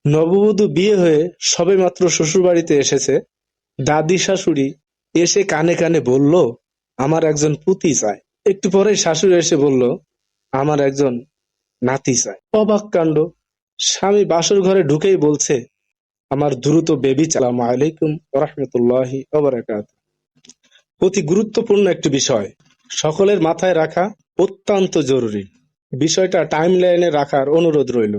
নববধূ বিয়ে হয়ে সবেমাত্র শ্বশুরবাড়িতে এসেছে। দাদি শাশুড়ি এসে কানে কানে বলল, আমার একজন পুতি চাই। একটু পরেই শাশুড়ি এসে বলল, আমার একজন নাতি চাই। অবাক কাণ্ড। স্বামী বাসর ঘরে ঢুকেই বলছে, আমার দ্রুত বেবি চাই। আসসালামু আলাইকুম ওয়া রাহমাতুল্লাহি ওয়া বারাকাতুহু। অতি গুরুত্বপূর্ণ একটি বিষয়, সকলের মাথায় রাখা অত্যন্ত জরুরি। বিষয়টা টাইমলাইনে রাখার অনুরোধ রইল।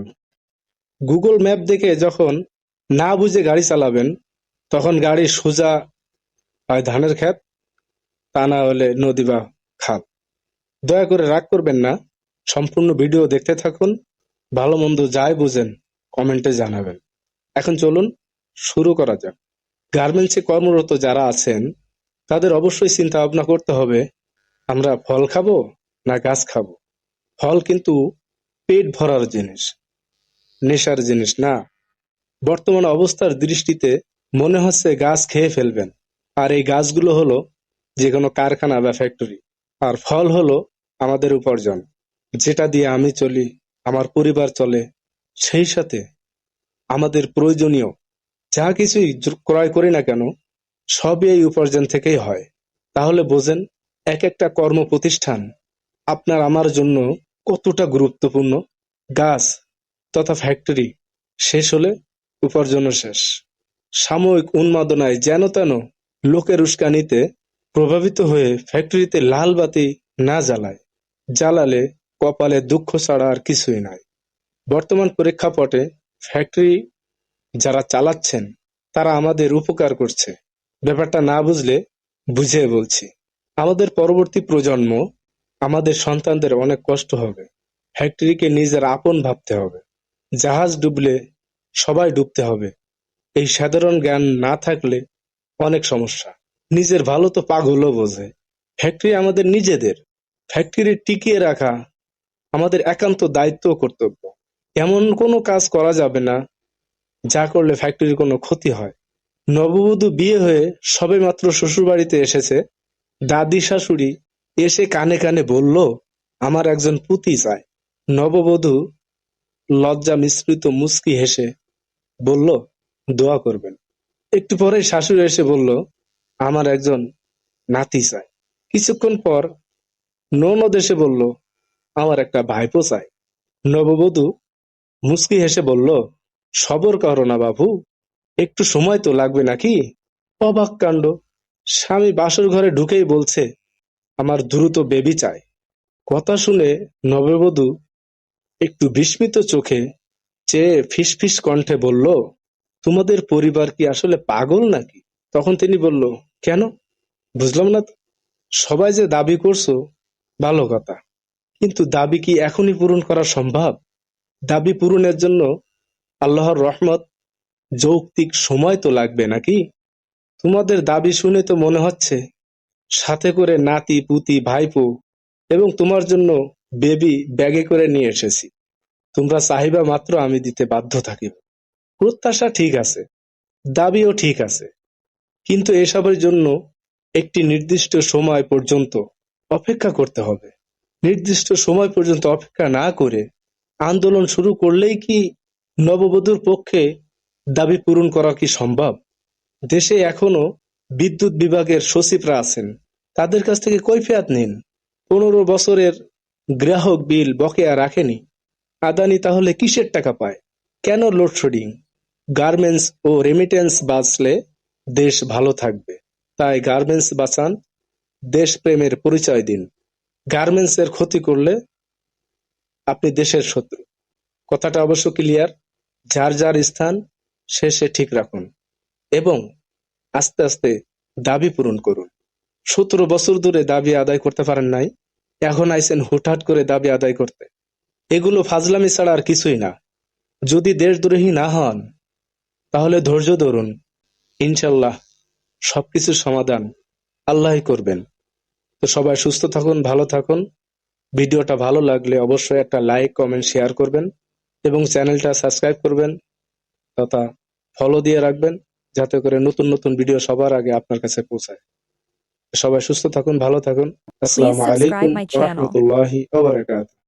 গুগল ম্যাপ দেখে যখন না বুঝে গাড়ি চালাবেন, তখন গাড়ি সোজা হয় ধানের ক্ষেত, তা না হলে নদী বা খাল। দয়া করে রাগ করবেন না, সম্পূর্ণ ভিডিও দেখতে থাকুন। ভালো মন্দ যাই বুঝেন কমেন্টে জানাবেন। এখন চলুন শুরু করা যাক। গার্মেন্টসে কর্মরত যারা আছেন তাদের অবশ্যই চিন্তা ভাবনা করতে হবে, আমরা ফল খাবো না গাছ খাবো। ফল কিন্তু পেট ভরার জিনিস, নেশার জিনিস না। বর্তমান অবস্থার দৃষ্টিতে মনে হচ্ছে গাছ খেয়ে ফেলবেন, আর এই গাছগুলো হলো যে কোনো কারখানা বা ফ্যাক্টরি। আর ফল হলো আমাদের উপার্জন, যেটা দিয়ে আমি চলি, আমার পরিবার চলে। সেই সাথে আমাদের প্রয়োজনীয় যা কিছুই ক্রয় করি না কেন, সবই এই উপার্জন থেকেই হয়। তাহলে বোঝেন এক একটা কর্ম প্রতিষ্ঠান আপনার আমার জন্য কতটা গুরুত্বপূর্ণ। গাছ তথা ফ্যাক্টরি শেষ হলে উপার্জনও শেষ। সাময়িক উন্মাদনায় যেন তেন লোকের উস্কানিতে প্রভাবিত হয়ে ফ্যাক্টরিতে লাল বাতি না জ্বালায়, জ্বালালে কপালে দুঃখ ছাড়া আর কিছুই নাই। বর্তমান প্রেক্ষাপটে ফ্যাক্টরি যারা চালাচ্ছেন তারা আমাদের উপকার করছে। ব্যাপারটা না বুঝলে বুঝিয়ে বলছি, আমাদের পরবর্তী প্রজন্ম, আমাদের সন্তানদের অনেক কষ্ট হবে। ফ্যাক্টরিকে নিজের আপন ভাবতে হবে। জাহাজ ডুবলে সবাই ডুবতে হবে, এই সাধারণ জ্ঞান না থাকলে অনেক সমস্যা। নিজের ভালো তো পাগলও বোঝে। ফ্যাক্টরি আমাদের নিজেদের, ফ্যাক্টরি টিকিয়ে রাখা আমাদের একান্ত দায়িত্ব ও কর্তব্য। এমন কোনো কাজ করা যাবে না যা করলে ফ্যাক্টরির কোনো ক্ষতি হয়। নববধূ বিয়ে হয়ে সবেমাত্র শ্বশুরবাড়িতে এসেছে। দাদি শাশুড়ি এসে কানে কানে বলল, আমার একজন পুতি চাই। নববধূ লজ্জা মিশ্রিত মুচকি হেসে বলল, দোয়া করবেন। একটু পরে শাশুড়ি এসে বলল, আমার একজন নাতি চাই। কিছুক্ষণ পর ননদ এসে বলল, আমার একটা ভাইপো চাই। নববধূ মুচকি হেসে বলল, সবর করো না বাবু, একটু সময় তো লাগবে নাকি। অবাক কাণ্ড। স্বামী বাসর ঘরে ঢুকেই বলছে, আমার দ্রুত বেবি চাই। কথা শুনে নববধূ একটু বিস্মিত চোখে চেয়ে ফিসফিস কণ্ঠে বলল, তোমাদের পরিবার কি আসলে পাগল নাকি? তখন তিনি বলল, কেন? বুঝলাম না তো। সবাই যে দাবি করছো ভালো কথা, কিন্তু দাবি কি এখনই পূরণ করা সম্ভব? দাবি পূরণের জন্য আল্লাহর রহমত, যৌক্তিক সময় তো লাগবে নাকি? তোমাদের দাবি শুনে তো মনে হচ্ছে সাথে করে নাতি পুতি ভাইপো এবং তোমার জন্য বেবি ব্যাগে করে নিয়ে এসেছি। তোমরা চাহিবা মাত্র আমি দিতে বাধ্য থাকিব। প্রত্যাশা ঠিক আছে, দাবিও ঠিক আছে, কিন্তু এসবের জন্য একটি নির্দিষ্ট সময় পর্যন্ত অপেক্ষা করতে হবে। নির্দিষ্ট সময় পর্যন্ত অপেক্ষা না করে আন্দোলন শুরু করলেই কি নববধূর পক্ষে দাবি পূরণ করা কি সম্ভব? দেশে এখনো বিদ্যুৎ বিভাগের সচিবরা আছেন, তাদের কাছ থেকে কৈফিয়ত নিন। 15 বছরের গ্রাহক বিল বকেয়া রাখেনি, আদানি তাহলে কিসের টাকা পায়? কেন লোডশেডিং? গার্মেন্টস ও রেমিটেন্স বাঁচলে দেশ ভালো থাকবে। তাই গার্মেন্টস বাঁচান, দেশপ্রেমের পরিচয় দিন। গার্মেন্টস এর ক্ষতি করলে আপনি দেশের শত্রু। কথাটা অবশ্য ক্লিয়ার। যার যার স্থান সে ঠিক রাখুন এবং আস্তে আস্তে দাবি পূরণ করুন। 17 বছর ধরে দাবি আদায় করতে পারেন নাই, এখন আইছেন হুটহাট করে দাবি আদায় করতে। এগুলো ফাজলামি ছাড়া আর কিছুই না। যদি দেশদ্রোহী না হন তাহলে ধৈর্য ধরুন, ইনশাল্লাহ সবকিছুর সমাধান আল্লাহই করবেন। তো সবাই সুস্থ থাকুন, ভালো থাকুন। ভিডিওটা ভালো লাগলে অবশ্যই একটা লাইক কমেন্ট শেয়ার করবেন এবং চ্যানেলটা সাবস্ক্রাইব করবেন তথা ফলো দিয়ে রাখবেন, যাতে করে নতুন নতুন ভিডিও সবার আগে আপনার কাছে পৌঁছায়। সবাই সুস্থ থাকুন, ভালো থাকুন। Please আসসালামু subscribe আলাইকুম my ওয়া channel. রাহমাতুল্লাহি ওয়া বারাকাতুহু।